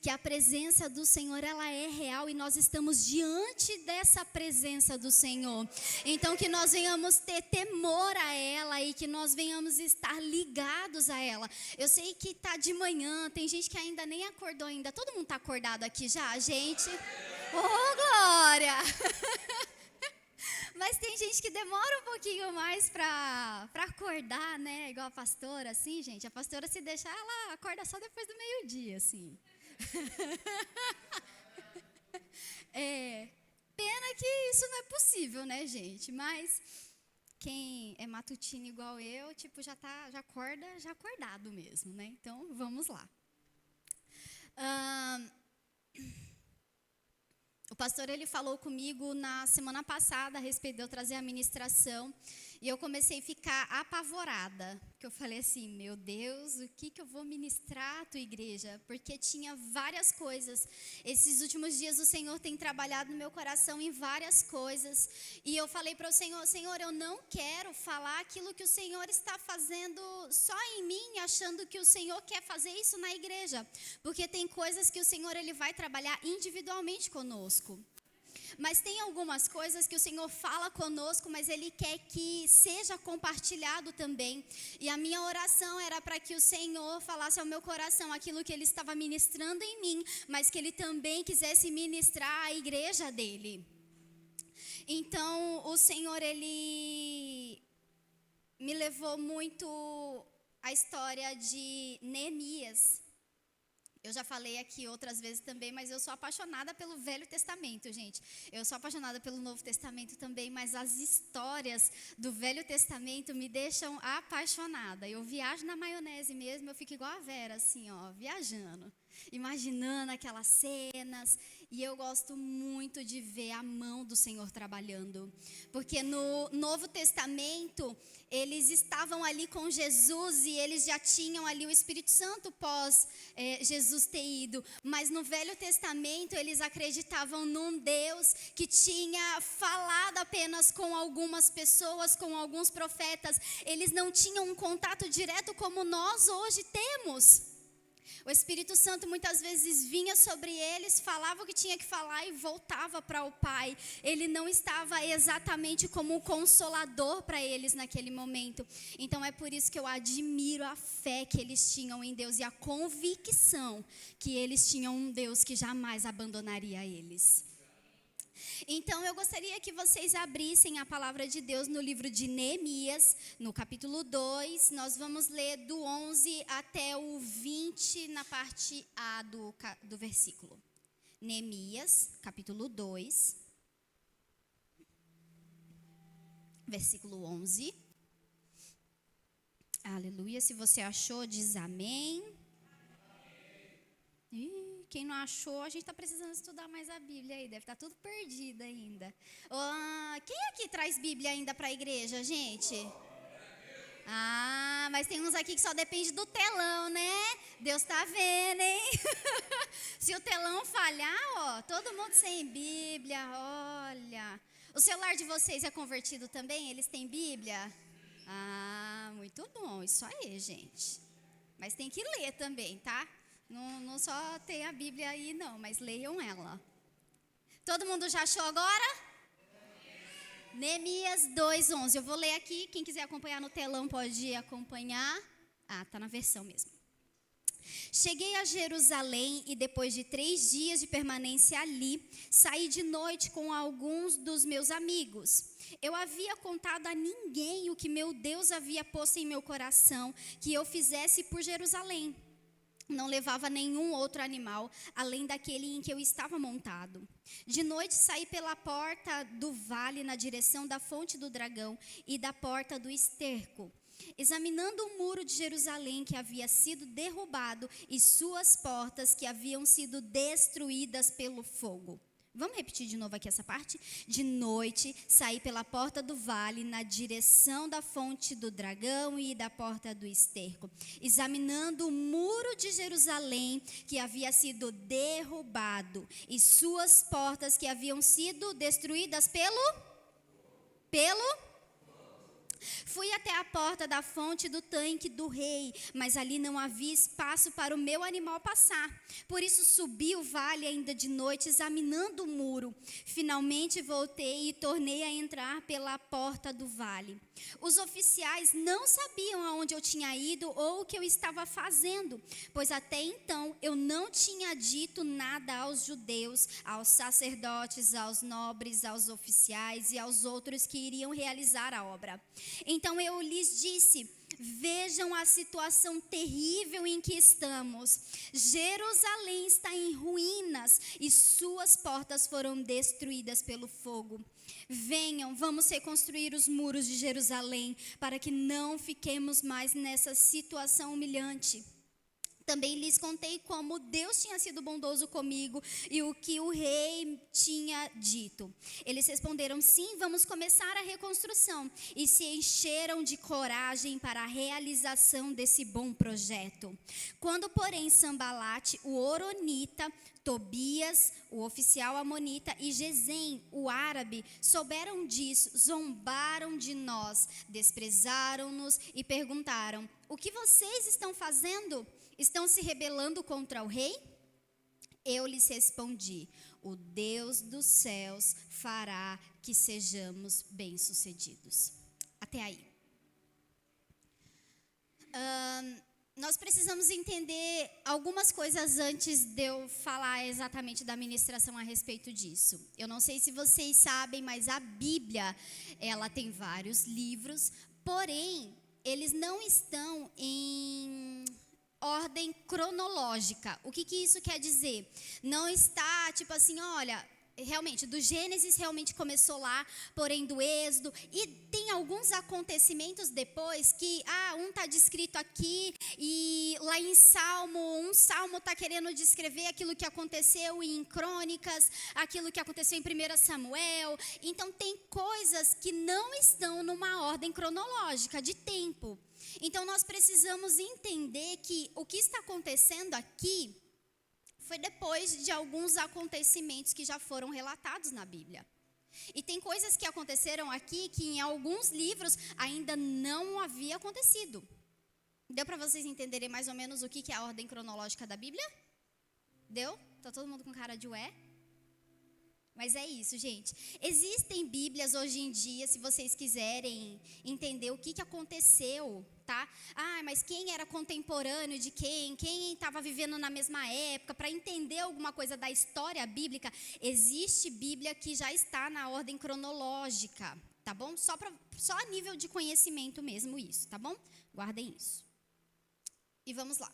que a presença do Senhor, ela é real e nós estamos diante dessa presença do Senhor. Então, que nós venhamos ter temor a ela e que nós venhamos estar ligados a ela. Eu sei que está de manhã, tem gente que ainda nem acordou ainda. Todo mundo está acordado aqui já, gente? Oh, glória! Mas tem gente que demora um pouquinho mais para acordar, né? Igual a pastora, assim, gente. A pastora, se deixar, ela acorda só depois do meio-dia, assim. Pena que isso não é possível, né, gente? Mas quem é matutino igual eu, tipo, já acorda já acordado mesmo, né? Então, vamos lá. O pastor, ele falou comigo na semana passada a respeito de eu trazer a ministração e eu comecei a ficar apavorada, porque eu falei assim, meu Deus, o que eu vou ministrar à tua igreja? Porque tinha várias coisas. Esses últimos dias o Senhor tem trabalhado no meu coração em várias coisas e eu falei para o Senhor, Senhor, eu não quero falar aquilo que o Senhor está fazendo só em mim, achando que o Senhor quer fazer isso na igreja, porque tem coisas que o Senhor, ele vai trabalhar individualmente conosco. Mas tem algumas coisas que o Senhor fala conosco, mas Ele quer que seja compartilhado também. E a minha oração era para que o Senhor falasse ao meu coração aquilo que Ele estava ministrando em mim, mas que Ele também quisesse ministrar à igreja dEle. Então, o Senhor, Ele me levou muito à história de Neemias. Eu já falei aqui outras vezes também, mas eu sou apaixonada pelo Velho Testamento, gente. Eu sou apaixonada pelo Novo Testamento também, mas as histórias do Velho Testamento me deixam apaixonada. Eu viajo na maionese mesmo, eu fico igual a Vera, assim, ó, viajando, imaginando aquelas cenas. E eu gosto muito de ver a mão do Senhor trabalhando. Porque no Novo Testamento, eles estavam ali com Jesus e eles já tinham ali o Espírito Santo pós Jesus ter ido. Mas no Velho Testamento, eles acreditavam num Deus que tinha falado apenas com algumas pessoas, com alguns profetas. Eles não tinham um contato direto como nós hoje temos. O Espírito Santo muitas vezes vinha sobre eles, falava o que tinha que falar e voltava para o Pai. Ele não estava exatamente como um consolador para eles naquele momento. Então é por isso que eu admiro a fé que eles tinham em Deus e a convicção que eles tinham um Deus que jamais abandonaria eles. Então eu gostaria que vocês abrissem a palavra de Deus no livro de Neemias, no capítulo 2, nós vamos ler do 11 até o 20 na parte A do versículo. Neemias, capítulo 2, versículo 11. Aleluia, se você achou, diz amém. Quem não achou, a gente está precisando estudar mais a Bíblia aí, deve estar tudo perdido ainda. Quem aqui traz Bíblia ainda para a igreja, gente? Mas tem uns aqui que só depende do telão, né? Deus está vendo, hein? Se o telão falhar, ó, todo mundo sem Bíblia, olha. O celular de vocês é convertido também? Eles têm Bíblia? Muito bom, isso aí, gente. Mas tem que ler também, tá? Não só tem a Bíblia aí, não, mas leiam ela. Todo mundo já achou agora? Neemias 2:11. Eu vou ler aqui, quem quiser acompanhar no telão pode acompanhar. Tá na versão mesmo. Cheguei a Jerusalém e depois de 3 dias de permanência ali, saí de noite com alguns dos meus amigos. Eu havia contado a ninguém o que meu Deus havia posto em meu coração, que eu fizesse por Jerusalém. Não levava nenhum outro animal, além daquele em que eu estava montado. De noite saí pela porta do vale na direção da fonte do dragão e da porta do esterco, examinando o muro de Jerusalém que havia sido derrubado e suas portas que haviam sido destruídas pelo fogo. Vamos repetir de novo aqui essa parte? De noite, saí pela porta do vale, na direção da fonte do dragão e da porta do esterco, examinando o muro de Jerusalém, que havia sido derrubado, e suas portas que haviam sido destruídas pelo Fui até a porta da fonte do tanque do rei, mas ali não havia espaço para o meu animal passar. Por isso subi o vale ainda de noite, examinando o muro. Finalmente voltei e tornei a entrar pela porta do vale. Os oficiais não sabiam aonde eu tinha ido ou o que eu estava fazendo, pois até então eu não tinha dito nada aos judeus, aos sacerdotes, aos nobres, aos oficiais e aos outros que iriam realizar a obra. Então eu lhes disse: vejam a situação terrível em que estamos. Jerusalém está em ruínas e suas portas foram destruídas pelo fogo. Venham, vamos reconstruir os muros de Jerusalém, para que não fiquemos mais nessa situação humilhante. Também lhes contei como Deus tinha sido bondoso comigo e o que o rei tinha dito. Eles responderam: sim, vamos começar a reconstrução. E se encheram de coragem para a realização desse bom projeto. Quando, porém, Sambalate, o horonita, Tobias, o oficial amonita, e Gesem, o árabe, souberam disso, zombaram de nós, desprezaram-nos e perguntaram: o que vocês estão fazendo? Estão se rebelando contra o rei? Eu lhes respondi: o Deus dos céus fará que sejamos bem-sucedidos. Até aí. Nós precisamos entender algumas coisas antes de eu falar exatamente da ministração a respeito disso. Eu não sei se vocês sabem, mas a Bíblia, ela tem vários livros, porém, eles não estão em ordem cronológica. O que isso quer dizer? Não está tipo assim, olha, realmente, do Gênesis realmente começou lá, porém do Êxodo, e tem alguns acontecimentos depois que, um está descrito aqui, e lá em Salmo, um Salmo está querendo descrever aquilo que aconteceu em Crônicas, aquilo que aconteceu em 1 Samuel, então tem coisas que não estão numa ordem cronológica de tempo. Então nós precisamos entender que o que está acontecendo aqui foi depois de alguns acontecimentos que já foram relatados na Bíblia. E tem coisas que aconteceram aqui que em alguns livros ainda não havia acontecido. Deu para vocês entenderem mais ou menos o que é a ordem cronológica da Bíblia? Deu? Tá todo mundo com cara de ué? Mas é isso, gente. Existem Bíblias hoje em dia, se vocês quiserem entender o que aconteceu, tá? Mas quem era contemporâneo de quem? Quem estava vivendo na mesma época? Para entender alguma coisa da história bíblica, existe Bíblia que já está na ordem cronológica, tá bom? Só a nível de conhecimento mesmo isso, tá bom? Guardem isso. E vamos lá.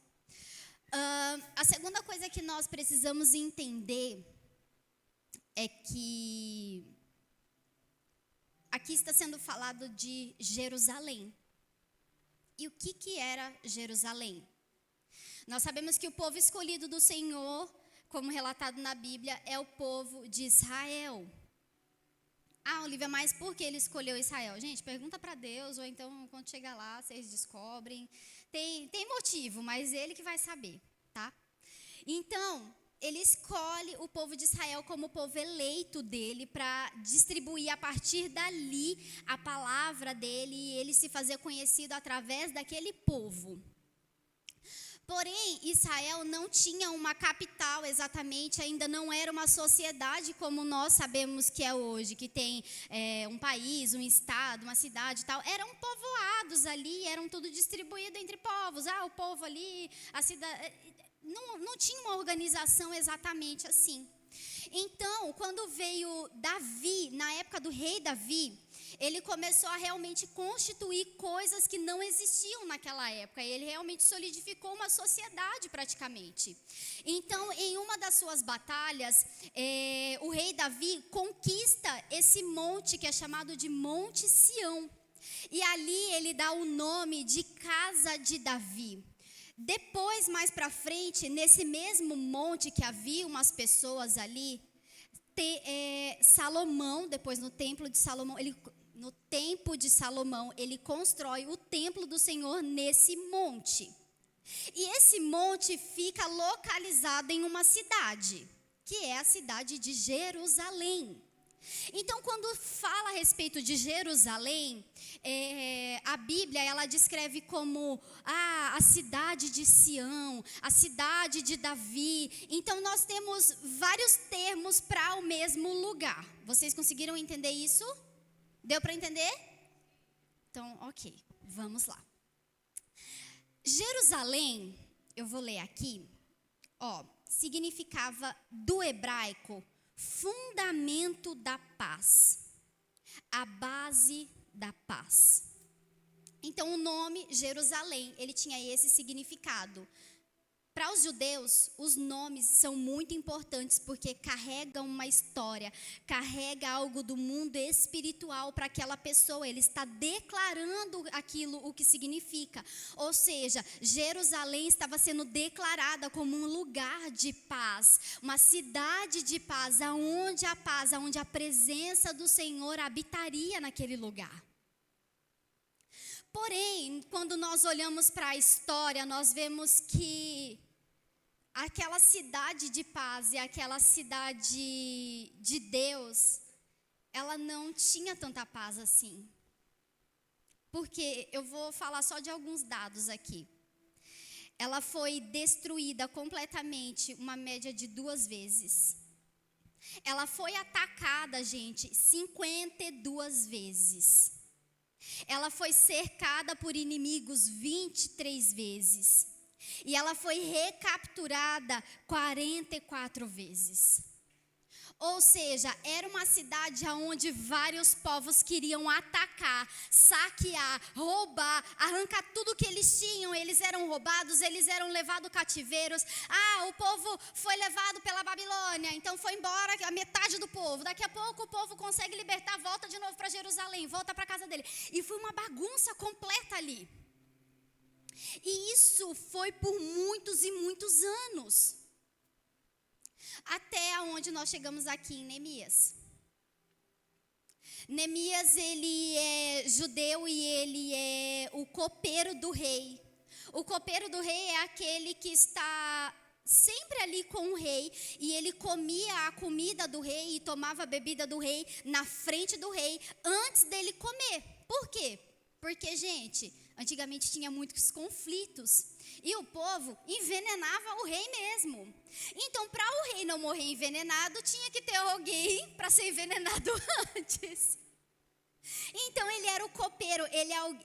A segunda coisa que nós precisamos entender é que aqui está sendo falado de Jerusalém. E o que era Jerusalém? Nós sabemos que o povo escolhido do Senhor, como relatado na Bíblia, é o povo de Israel. Olivia, mas por que ele escolheu Israel? Gente, pergunta para Deus, ou então quando chegar lá, vocês descobrem. Tem motivo, mas ele que vai saber, tá? Então, ele escolhe o povo de Israel como o povo eleito dele para distribuir a partir dali a palavra dele e ele se fazer conhecido através daquele povo. Porém, Israel não tinha uma capital exatamente, ainda não era uma sociedade como nós sabemos que é hoje, que tem um país, um estado, uma cidade e tal. Eram povoados ali, eram tudo distribuído entre povos. O povo ali, a cidade... Não tinha uma organização exatamente assim. Então, quando veio Davi, na época do rei Davi, ele começou a realmente constituir coisas que não existiam naquela época. Ele realmente solidificou uma sociedade praticamente. Então, em uma das suas batalhas, o rei Davi conquista esse monte que é chamado de Monte Sião. E ali ele dá o nome de Casa de Davi. Depois, mais para frente, nesse mesmo monte que havia umas pessoas ali, Salomão, depois no templo de Salomão, no tempo de Salomão, ele constrói o templo do Senhor nesse monte. E esse monte fica localizado em uma cidade, que é a cidade de Jerusalém. Então, quando fala a respeito de Jerusalém, a Bíblia, ela descreve como a cidade de Sião, a cidade de Davi. Então, nós temos vários termos para o mesmo lugar. Vocês conseguiram entender isso? Deu para entender? Então, ok, vamos lá. Jerusalém, eu vou ler aqui, significava do hebraico fundamento da paz, a base da paz. Então o nome Jerusalém, ele tinha esse significado. Para os judeus, os nomes são muito importantes porque carregam uma história, carrega algo do mundo espiritual para aquela pessoa. Ele está declarando aquilo, o que significa. Ou seja, Jerusalém estava sendo declarada como um lugar de paz, uma cidade de paz, aonde a presença do Senhor habitaria naquele lugar. Porém, quando nós olhamos para a história, nós vemos que aquela cidade de paz e aquela cidade de Deus, ela não tinha tanta paz assim. Porque eu vou falar só de alguns dados aqui. Ela foi destruída completamente, uma média de 2 vezes. Ela foi atacada, gente, 52 vezes. Ela foi cercada por inimigos 23 vezes. E ela foi recapturada 44 vezes. Ou seja, era uma cidade onde vários povos queriam atacar, saquear, roubar, arrancar tudo que eles tinham. Eles eram roubados, eles eram levados cativeiros. O povo foi levado pela Babilônia, então foi embora a metade do povo. Daqui a pouco o povo consegue libertar, volta de novo para Jerusalém, volta para a casa dele. E foi uma bagunça completa ali. E isso foi por muitos e muitos anos. Até onde nós chegamos aqui em Neemias. Neemias, ele é judeu e ele é o copeiro do rei. O copeiro do rei é aquele que está sempre ali com o rei. E ele comia a comida do rei e tomava a bebida do rei na frente do rei antes dele comer. Por quê? Porque, gente, antigamente tinha muitos conflitos. E o povo envenenava o rei mesmo. Então, para o rei não morrer envenenado, tinha que ter alguém para ser envenenado antes. Então, ele era o copeiro,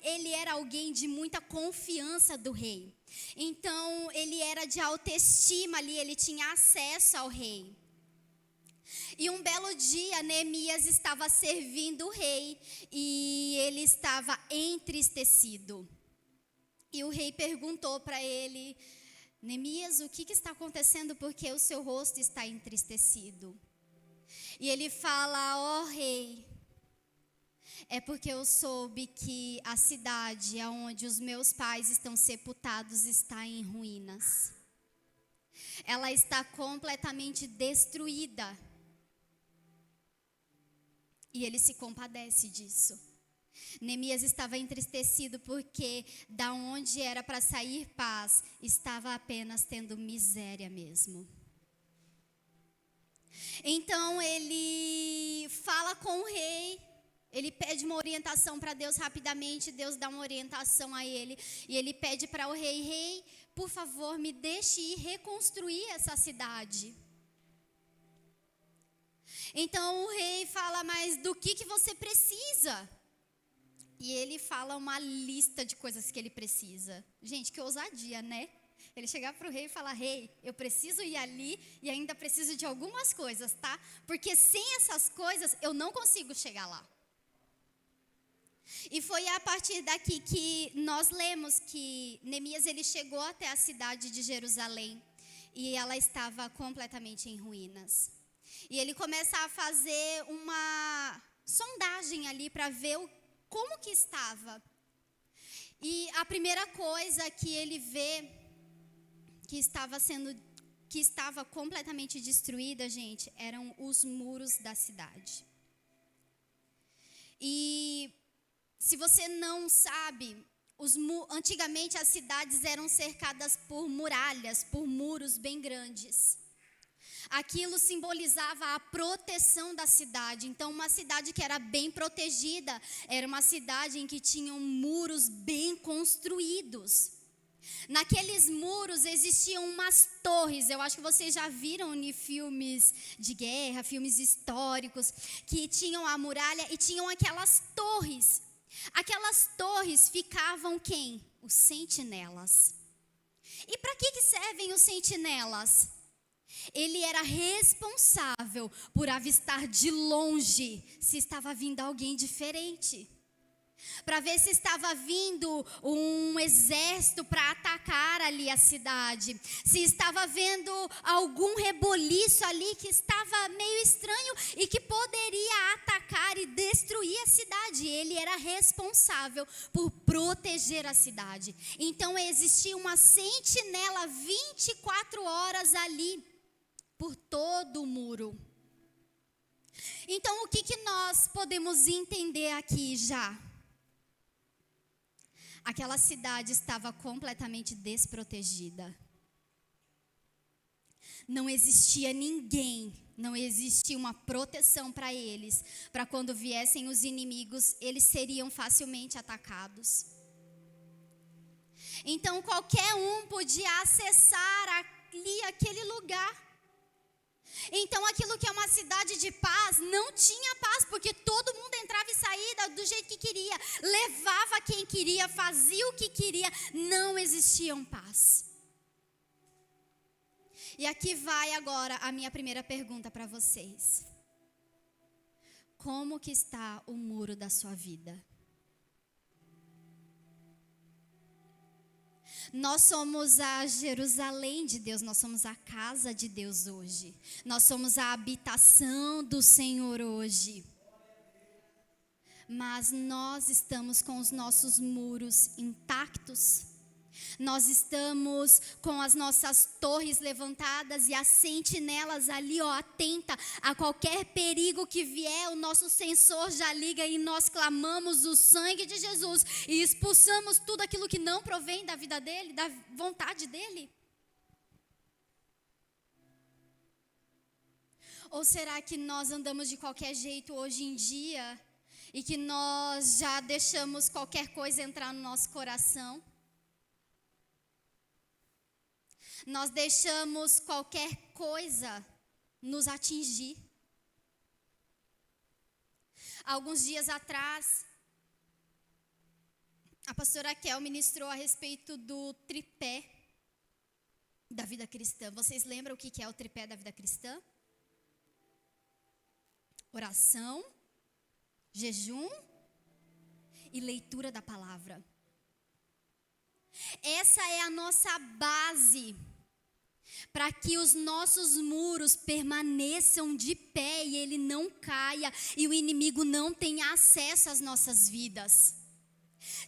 ele era alguém de muita confiança do rei. Então, ele era de autoestima ali, ele tinha acesso ao rei. E um belo dia, Neemias estava servindo o rei e ele estava entristecido. E o rei perguntou para ele: Neemias, o que está acontecendo? Porque o seu rosto está entristecido. E ele fala: rei, é porque eu soube que a cidade onde os meus pais estão sepultados está em ruínas. Ela está completamente destruída. E ele se compadece disso. Neemias estava entristecido porque da onde era para sair paz, estava apenas tendo miséria mesmo. Então ele fala com o rei, ele pede uma orientação para Deus rapidamente, Deus dá uma orientação a ele. E ele pede para o rei: rei, por favor, me deixe ir reconstruir essa cidade. Então o rei fala: mas do que você precisa? E ele fala uma lista de coisas que ele precisa. Gente, que ousadia, né? Ele chegar para o rei e falar: rei, eu preciso ir ali e ainda preciso de algumas coisas, tá? Porque sem essas coisas eu não consigo chegar lá. E foi a partir daqui que nós lemos que Neemias, ele chegou até a cidade de Jerusalém e ela estava completamente em ruínas. E ele começa a fazer uma sondagem ali para ver como que estava. E a primeira coisa que ele vê que estava completamente destruída, gente, eram os muros da cidade. E se você não sabe, antigamente as cidades eram cercadas por muralhas, por muros bem grandes. Aquilo simbolizava a proteção da cidade. Então, uma cidade que era bem protegida, era uma cidade em que tinham muros bem construídos. Naqueles muros existiam umas torres, eu acho que vocês já viram em filmes de guerra, filmes históricos, que tinham a muralha e tinham aquelas torres. Aquelas torres ficavam quem? Os sentinelas. E para que servem os sentinelas? Ele era responsável por avistar de longe se estava vindo alguém diferente. Para ver se estava vindo um exército para atacar ali a cidade. Se estava vendo algum reboliço ali que estava meio estranho e que poderia atacar e destruir a cidade. Ele era responsável por proteger a cidade. Então existia uma sentinela 24 horas ali, por todo o muro. Então o que nós podemos entender aqui já? Aquela cidade estava completamente desprotegida. Não existia ninguém, não existia uma proteção para eles, para quando viessem os inimigos, eles seriam facilmente atacados. Então qualquer um podia acessar ali aquele lugar. Então aquilo que é uma cidade de paz, não tinha paz, porque todo mundo entrava e saía do jeito que queria, levava quem queria, fazia o que queria, não existia paz. E aqui vai agora a minha primeira pergunta para vocês. Como que está o muro da sua vida? Nós somos a Jerusalém de Deus, nós somos a casa de Deus hoje. Nós somos a habitação do Senhor hoje. Mas nós estamos com os nossos muros intactos. Nós estamos com as nossas torres levantadas e as sentinelas ali, atenta a qualquer perigo que vier, o nosso sensor já liga e nós clamamos o sangue de Jesus e expulsamos tudo aquilo que não provém da vida dele, da vontade dele. Ou será que nós andamos de qualquer jeito hoje em dia e que nós já deixamos qualquer coisa entrar no nosso coração? Nós deixamos qualquer coisa nos atingir. Alguns dias atrás, a pastora Kel ministrou a respeito do tripé da vida cristã. Vocês lembram o que é o tripé da vida cristã? Oração, jejum e leitura da palavra. Essa é a nossa base para que os nossos muros permaneçam de pé e ele não caia e o inimigo não tenha acesso às nossas vidas.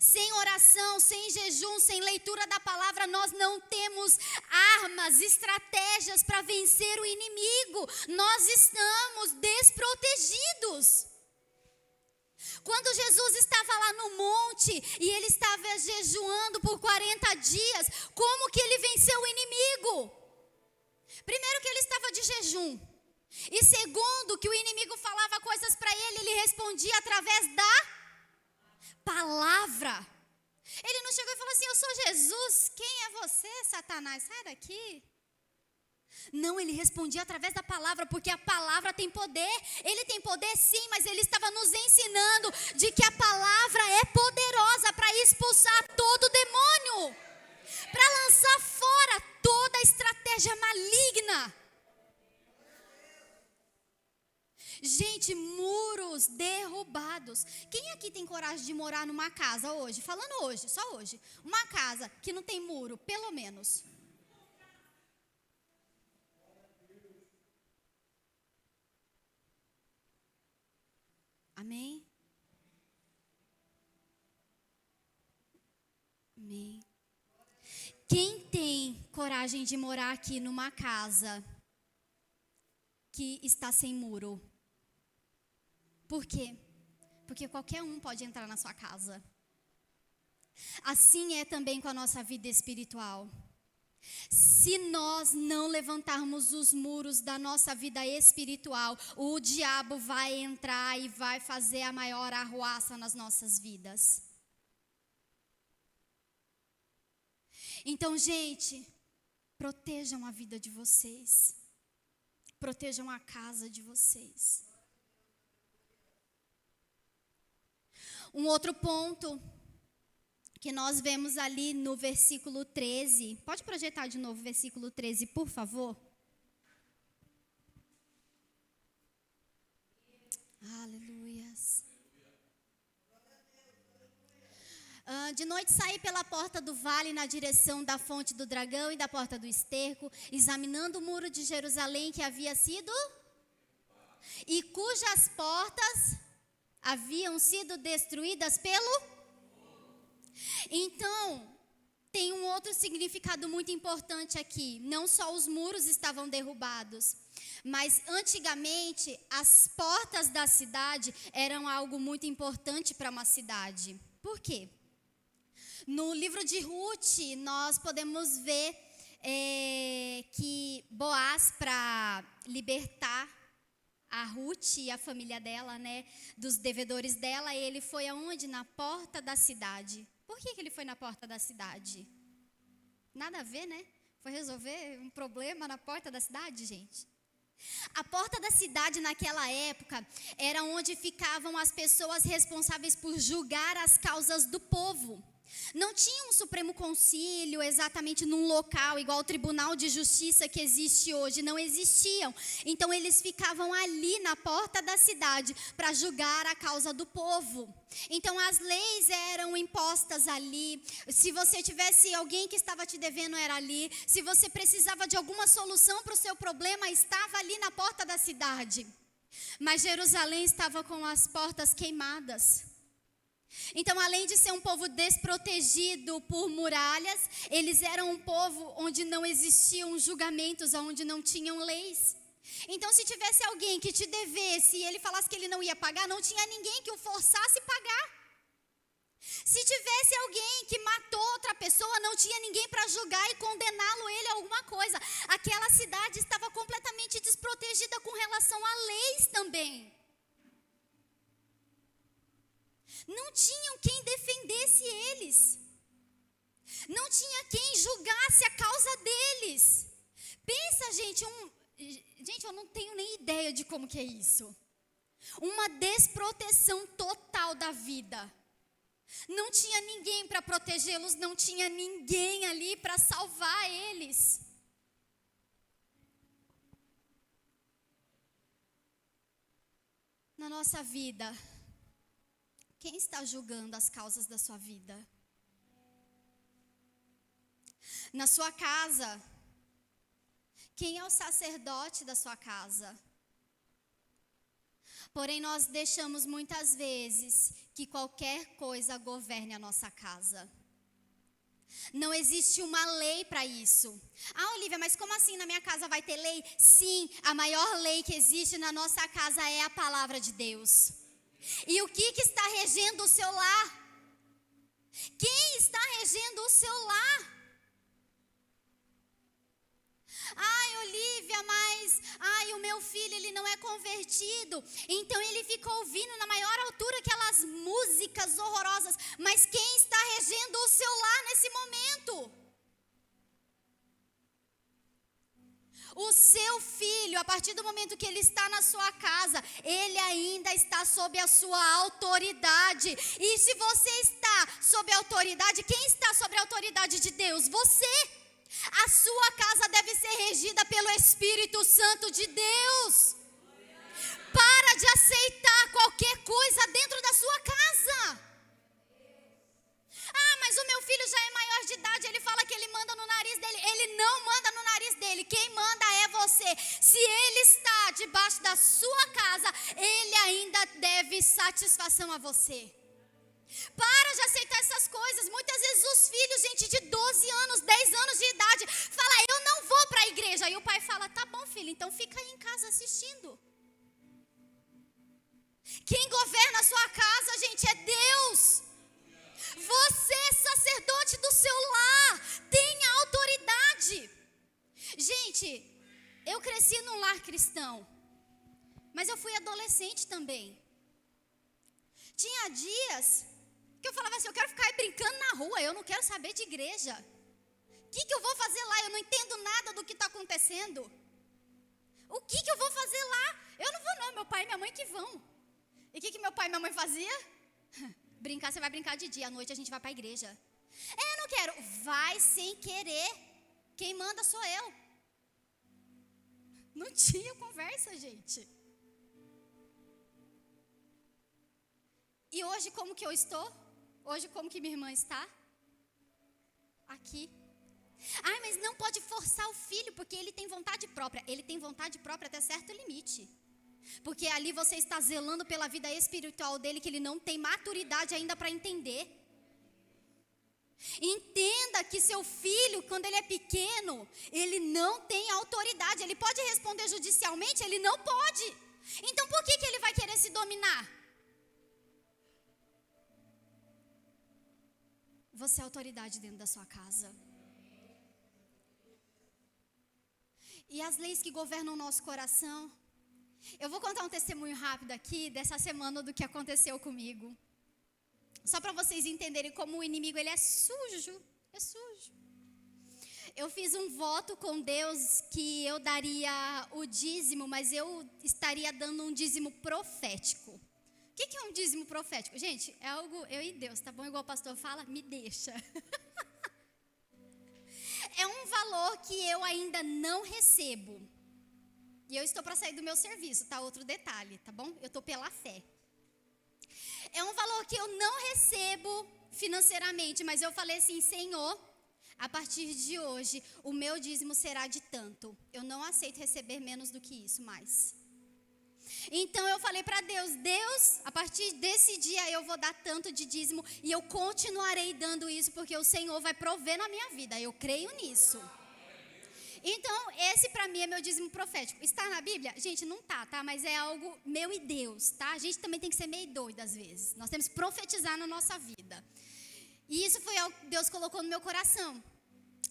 Sem oração, sem jejum, sem leitura da palavra, nós não temos armas, estratégias para vencer o inimigo. Nós estamos desprotegidos. Quando Jesus estava lá no monte e ele estava jejuando por 40 dias, como que ele venceu o inimigo? Primeiro que ele estava de jejum. E segundo que o inimigo falava coisas para ele, ele respondia através da palavra. Ele não chegou e falou assim: eu sou Jesus, quem é você, Satanás? Sai daqui. Não, ele respondia através da palavra, porque a palavra tem poder. Ele tem poder sim, mas ele estava nos ensinando de que a palavra é poderosa para expulsar todo demônio, para lançar fora toda estratégia maligna. Gente, muros derrubados. Quem aqui tem coragem de morar numa casa hoje? Falando hoje, só hoje. Uma casa que não tem muro, pelo menos. Amém? Amém. Quem tem coragem de morar aqui numa casa que está sem muro? Por quê? Porque qualquer um pode entrar na sua casa. Assim é também com a nossa vida espiritual. Se nós não levantarmos os muros da nossa vida espiritual, o diabo vai entrar e vai fazer a maior arruaça nas nossas vidas. Então, gente, protejam a vida de vocês. Protejam a casa de vocês. Um outro ponto que nós vemos ali no versículo 13. Pode projetar de novo o versículo 13, por favor? Aleluias. De noite saí pela porta do vale na direção da fonte do dragão e da porta do esterco, examinando o muro de Jerusalém que havia sido e cujas portas haviam sido destruídas pelo... Então, tem um outro significado muito importante aqui. Não só os muros estavam derrubados, mas antigamente as portas da cidade eram algo muito importante para uma cidade. Por quê? No livro de Ruth, nós podemos ver que Boaz, para libertar a Ruth e a família dela, né, dos devedores dela, ele foi aonde? Na porta da cidade. Por que ele foi na porta da cidade? Nada a ver, né? Foi resolver um problema na porta da cidade, gente. A porta da cidade naquela época era onde ficavam as pessoas responsáveis por julgar as causas do povo. Não tinha um Supremo Concílio exatamente num local igual o Tribunal de Justiça que existe hoje, não existiam. Então eles ficavam ali na porta da cidade para julgar a causa do povo. Então as leis eram impostas ali. Se você tivesse alguém que estava te devendo, era ali. Se você precisava de alguma solução para o seu problema, estava ali na porta da cidade. Mas Jerusalém estava com as portas queimadas. Então, além de ser um povo desprotegido por muralhas, eles eram um povo onde não existiam julgamentos, onde não tinham leis. Então, se tivesse alguém que te devesse e ele falasse que ele não ia pagar, não tinha ninguém que o forçasse a pagar. Se tivesse alguém que matou outra pessoa, não tinha ninguém para julgar e condená-lo ele a alguma coisa. Aquela cidade estava completamente desprotegida com relação a leis também. Não tinham quem defendesse eles. Não tinha quem julgasse a causa deles. Pensa, gente, gente, eu não tenho nem ideia de como que é isso. Uma desproteção total da vida. Não tinha ninguém para protegê-los, não tinha ninguém ali para salvar eles. Na nossa vida, quem está julgando as causas da sua vida? Na sua casa, quem é o sacerdote da sua casa? Porém, nós deixamos muitas vezes que qualquer coisa governe a nossa casa. Não existe uma lei para isso. Ah, Olivia, mas como assim na minha casa vai ter lei? Sim, a maior lei que existe na nossa casa é a palavra de Deus. E o que está regendo o seu lar? Quem está regendo o seu lar? Ai, Olivia, mas o meu filho, ele não é convertido. Então ele fica ouvindo na maior altura aquelas músicas horrorosas. Mas quem está regendo o seu lar nesse momento? O seu filho, a partir do momento que ele está na sua casa, ele ainda está sob a sua autoridade. E se você está sob a autoridade, quem está sob a autoridade de Deus? Você. A sua casa deve ser regida pelo Espírito Santo de Deus. Para de aceitar qualquer coisa dentro da sua casa. Ah, mas o meu filho já é maior de idade, ele fala que ele manda no nariz dele. Ele não manda no nariz dele, quem manda é você. Se ele está debaixo da sua casa, ele ainda deve satisfação a você. Para de aceitar essas coisas. Muitas vezes os filhos, gente de 12 anos, 10 anos de idade, fala, eu não vou para a igreja. Aí o pai fala, tá bom, filho, então fica aí em casa assistindo. Quem governa a sua casa, gente, é Deus. Você, sacerdote do seu lar, tem autoridade. autoridade. Gente, eu cresci num lar cristão, mas eu fui adolescente também. Tinha dias que eu falava assim, eu quero ficar aí brincando na rua, eu não quero saber de igreja. O que eu vou fazer lá? Eu não entendo nada do que está acontecendo. O que eu vou fazer lá? Eu não vou não, meu pai e minha mãe que vão. E o que meu pai e minha mãe fazia? Brincar, você vai brincar de dia, à noite a gente vai para a igreja. Eu não quero. Vai sem querer. Quem manda sou eu. Não tinha conversa, gente. E hoje como que eu estou? Hoje como que minha irmã está? Aqui. Ai, mas não pode forçar o filho, porque ele tem vontade própria. Ele tem vontade própria até certo limite. Porque ali você está zelando pela vida espiritual dele, que ele não tem maturidade ainda para entender. Entenda que seu filho, quando ele é pequeno, ele não tem autoridade. Ele pode responder judicialmente? Ele não pode. Então por que ele vai querer se dominar? Você é autoridade dentro da sua casa. E as leis que governam o nosso coração. Eu vou contar um testemunho rápido aqui dessa semana do que aconteceu comigo. Só para vocês entenderem como o inimigo ele é sujo. É sujo. Eu fiz um voto com Deus que eu daria o dízimo, mas eu estaria dando um dízimo profético. O que é um dízimo profético? Gente, é algo, eu e Deus, tá bom? Igual o pastor fala, me deixa. É um valor que eu ainda não recebo. E eu estou para sair do meu serviço, tá? Outro detalhe, tá bom? Eu estou pela fé. É um valor que eu não recebo financeiramente, mas eu falei assim, Senhor, a partir de hoje, o meu dízimo será de tanto. Eu não aceito receber menos do que isso mais. Então eu falei para Deus, Deus, a partir desse dia eu vou dar tanto de dízimo e eu continuarei dando isso porque o Senhor vai prover na minha vida, eu creio nisso. Então esse para mim é meu dízimo profético. Está na Bíblia? Gente, não tá? Mas é algo meu e Deus, tá? A gente também tem que ser meio doido às vezes, nós temos que profetizar na nossa vida. E isso foi algo que Deus colocou no meu coração.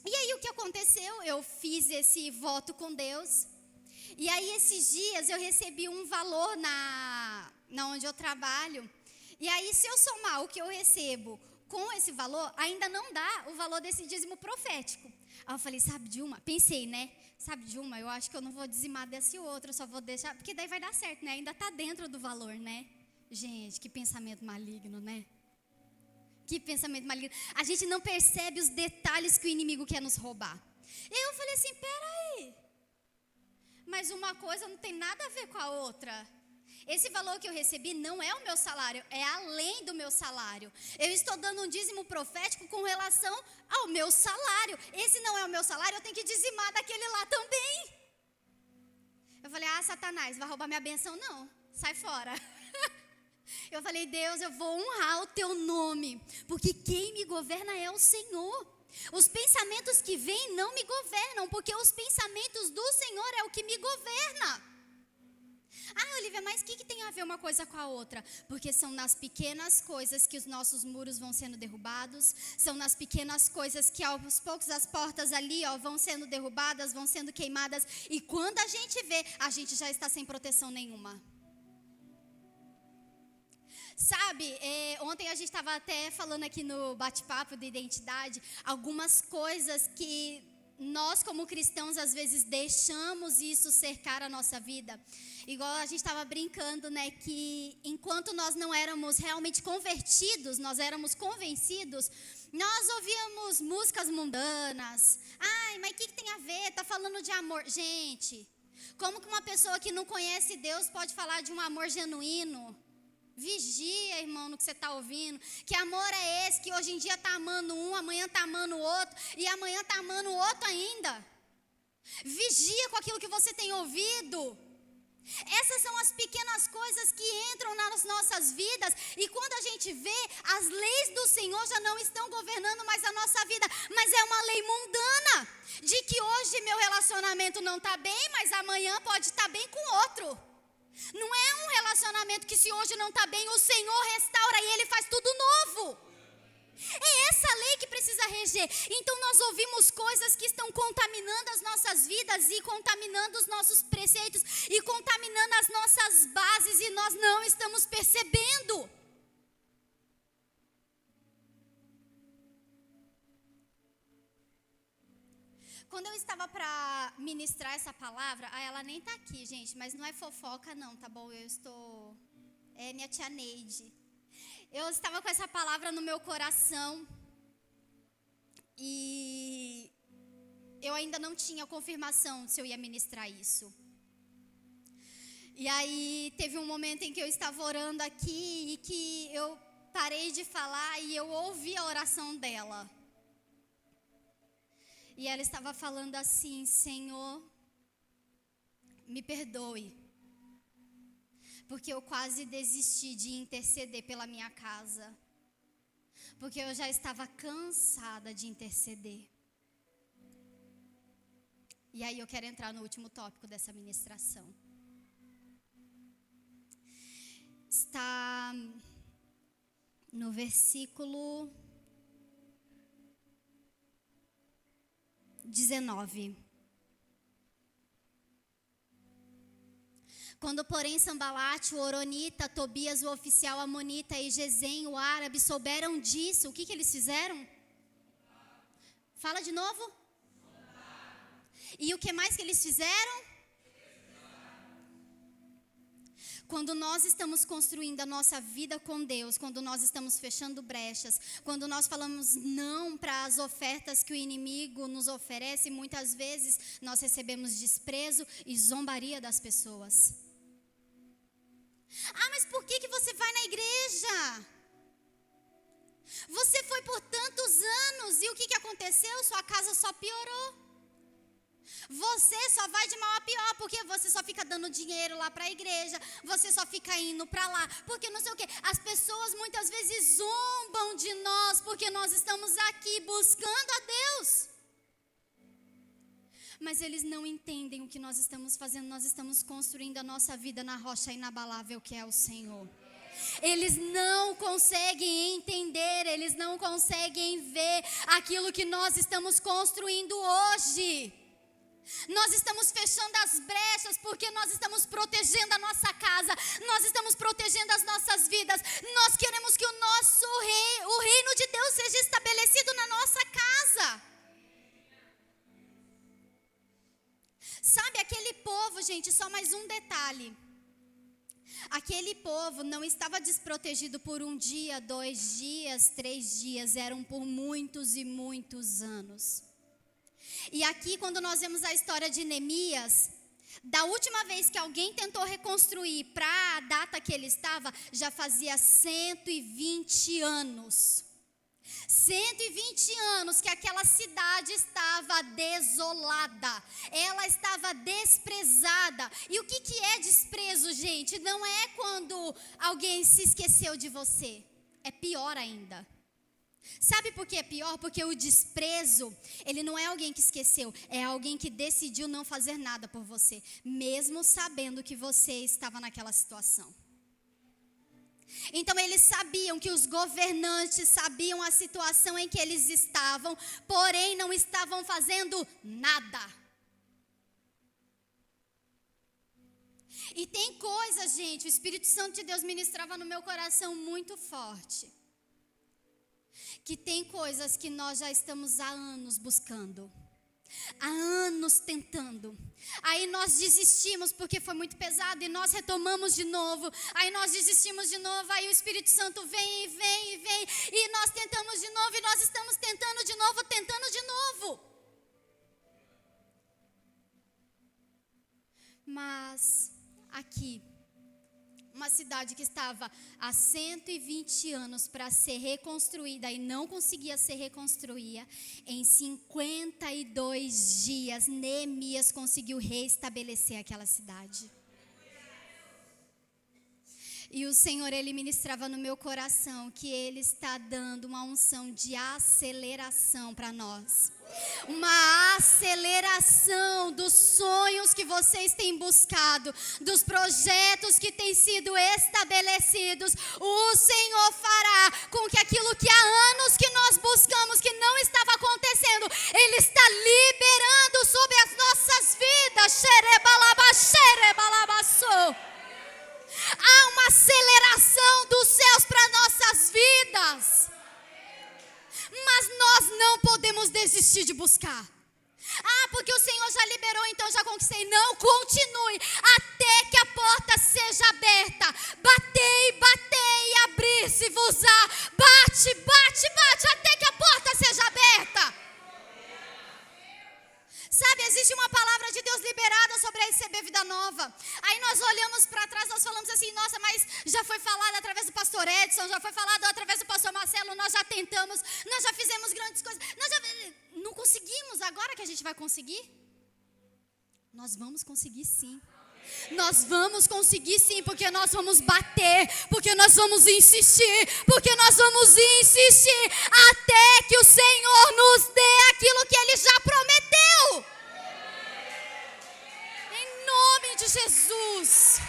E aí o que aconteceu? Eu fiz esse voto com Deus. E aí esses dias eu recebi um valor na onde eu trabalho. E aí se eu somar o que eu recebo com esse valor, ainda não dá o valor desse dízimo profético. Aí eu falei, sabe de uma? Pensei, né? Sabe de uma? Eu acho que eu não vou dizimar desse outro, eu só vou deixar, porque daí vai dar certo, né? Ainda está dentro do valor, né? Gente, que pensamento maligno, né? Que pensamento maligno. A gente não percebe os detalhes que o inimigo quer nos roubar. E aí eu falei assim, peraí. Mas uma coisa não tem nada a ver com a outra. Esse valor que eu recebi não é o meu salário, é além do meu salário. Eu estou dando um dízimo profético com relação ao meu salário. Esse não é o meu salário, eu tenho que dizimar daquele lá também. Eu falei, Satanás, vai roubar minha bênção? Não, sai fora. Eu falei, Deus, eu vou honrar o teu nome, porque quem me governa é o Senhor. Os pensamentos que vêm não me governam, porque os pensamentos do Senhor é o que me governa. Olivia, mas o que tem a ver uma coisa com a outra? Porque são nas pequenas coisas que os nossos muros vão sendo derrubados, são nas pequenas coisas que aos poucos as portas ali vão sendo derrubadas, vão sendo queimadas, e quando a gente vê, a gente já está sem proteção nenhuma. Sabe, ontem a gente estava até falando aqui no bate-papo de identidade, algumas coisas que nós como cristãos às vezes deixamos isso cercar a nossa vida. Igual a gente estava brincando, né, que enquanto nós não éramos realmente convertidos, nós éramos convencidos, nós ouvíamos músicas mundanas. Mas o que tem a ver? Tá falando de amor. Gente, como que uma pessoa que não conhece Deus pode falar de um amor genuíno? Vigia, irmão, no que você está ouvindo. Que amor é esse que hoje em dia está amando um, amanhã está amando o outro, e amanhã está amando o outro ainda? Vigia com aquilo que você tem ouvido. Essas são as pequenas coisas que entram nas nossas vidas, e quando a gente vê, as leis do Senhor já não estão governando mais a nossa vida, mas é uma lei mundana, de que hoje meu relacionamento não está bem, mas amanhã pode estar bem com outro. Não é um relacionamento que se hoje não está bem, o Senhor restaura e Ele faz tudo novo. É essa lei que precisa reger. Então nós ouvimos coisas que estão contaminando as nossas vidas e contaminando os nossos preceitos e contaminando as nossas bases e nós não estamos percebendo. Quando eu estava para ministrar essa palavra, ela nem está aqui, gente, mas não é fofoca não, tá bom? É minha tia Neide. Eu estava com essa palavra no meu coração e eu ainda não tinha confirmação se eu ia ministrar isso. E aí teve um momento em que eu estava orando aqui e que eu parei de falar e eu ouvi a oração dela. E ela estava falando assim: Senhor, me perdoe, porque eu quase desisti de interceder pela minha casa, porque eu já estava cansada de interceder. E aí eu quero entrar no último tópico dessa ministração. Está no versículo 19. Quando, porém, Sambalate, o horonita, Tobias, o oficial amonita e Gesem, o árabe, souberam disso, o que eles fizeram? Fala de novo. E o que mais que eles fizeram? Quando nós estamos construindo a nossa vida com Deus, quando nós estamos fechando brechas, quando nós falamos não para as ofertas que o inimigo nos oferece, muitas vezes nós recebemos desprezo e zombaria das pessoas. Mas por que você vai na igreja? Você foi por tantos anos e o que aconteceu? Sua casa só piorou. Você só vai de mal a pior, porque você só fica dando dinheiro lá para a igreja, você só fica indo para lá, porque não sei o quê. As pessoas muitas vezes zombam de nós, porque nós estamos aqui buscando a Deus. Mas eles não entendem o que nós estamos fazendo, nós estamos construindo a nossa vida na rocha inabalável que é o Senhor. Eles não conseguem entender, eles não conseguem ver aquilo que nós estamos construindo hoje. Nós estamos fechando as brechas porque nós estamos protegendo a nossa casa, nós estamos protegendo as nossas vidas. Nós queremos que o reino de Deus seja estabelecido na nossa casa. Sabe, aquele povo, gente, só mais um detalhe. Aquele povo não estava desprotegido por um dia, 2 dias, 3 dias, eram por muitos e muitos anos. E aqui, quando nós vemos a história de Neemias, da última vez que alguém tentou reconstruir para a data que ele estava, já fazia 120 anos. 120 anos que aquela cidade estava desolada, ela estava desprezada. E o que é desprezo, gente? Não é quando alguém se esqueceu de você, é pior ainda. Sabe por que é pior? Porque o desprezo, ele não é alguém que esqueceu, é alguém que decidiu não fazer nada por você, mesmo sabendo que você estava naquela situação. Então eles sabiam que os governantes sabiam a situação em que eles estavam, porém não estavam fazendo nada. E tem coisas, gente, o Espírito Santo de Deus ministrava no meu coração muito forte. Que tem coisas que nós já estamos há anos buscando, há anos tentando. Aí nós desistimos porque foi muito pesado e nós retomamos de novo. Aí nós desistimos de novo, aí o Espírito Santo vem e vem e vem. E nós tentamos de novo e nós estamos tentando de novo, tentando de novo. Mas aqui, uma cidade que estava há 120 anos para ser reconstruída e não conseguia ser reconstruída, em 52 dias, Neemias conseguiu reestabelecer aquela cidade. E o Senhor, Ele ministrava no meu coração que Ele está dando uma unção de aceleração para nós. Uma aceleração dos sonhos que vocês têm buscado, dos projetos que têm sido estabelecidos. O Senhor fará com que aquilo que há anos que nós buscamos, que não estava acontecendo, Ele está liberando sobre as nossas vidas. Xerebalaba, xerebalabaçô. Há uma aceleração dos céus para nossas vidas. Mas nós não podemos desistir de buscar. Porque o Senhor já liberou, então já conquistei. Não, continue até que a porta seja aberta. Batei, e abrir-se-vos-á. Bate, até que a porta seja aberta. Sabe, existe uma palavra de Deus liberada sobre a receber vida nova. Aí nós olhamos para trás, nós falamos assim, nossa, mas já foi falado através do pastor Edson, já foi falado através do pastor Marcelo, nós já tentamos, nós já fizemos grandes coisas, não conseguimos, agora que a gente vai conseguir? Nós vamos conseguir sim. Nós vamos conseguir sim, porque nós vamos bater, porque nós vamos insistir, até que o Senhor nos dê aquilo que Ele já prometeu. Em nome de Jesus.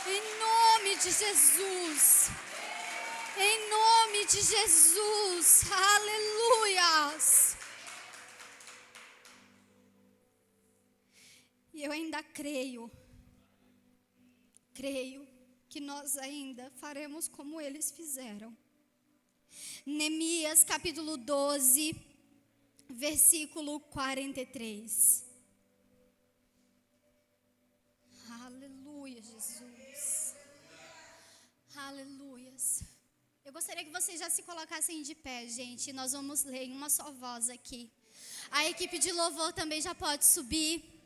Em nome de Jesus. Em nome de Jesus. Aleluias. E eu ainda creio que nós ainda faremos como eles fizeram. Neemias capítulo 12, versículo 43. Aleluia, Jesus. Aleluias. Eu gostaria que vocês já se colocassem de pé, gente. Nós vamos ler em uma só voz aqui. A equipe de louvor também já pode subir.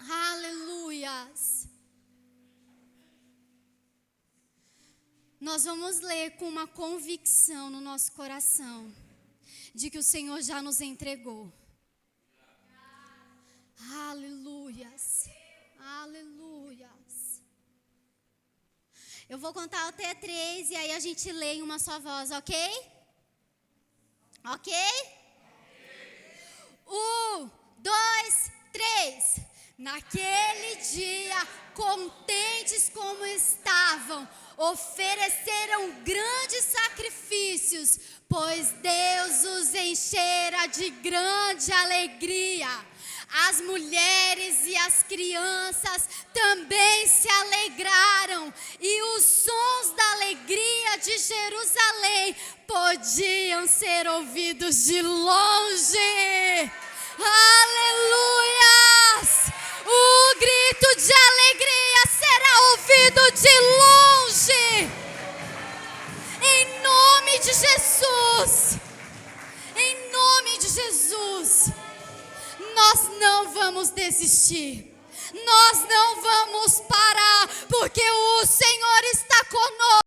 Aleluias. Nós vamos ler com uma convicção no nosso coração de que o Senhor já nos entregou. Aleluias. Aleluias. Eu vou contar até 3 e aí a gente lê em uma só voz, ok? Ok? 1, 2, 3. Naquele dia, contentes como estavam, ofereceram grandes sacrifícios, pois Deus os enchera de grande alegria. As mulheres e as crianças também se alegraram, e os sons da alegria de Jerusalém podiam ser ouvidos de longe. Aleluias! O grito de alegria será ouvido de longe. Em nome de Jesus. Em nome de Jesus. Nós não vamos desistir. Nós não vamos parar, porque o Senhor está conosco.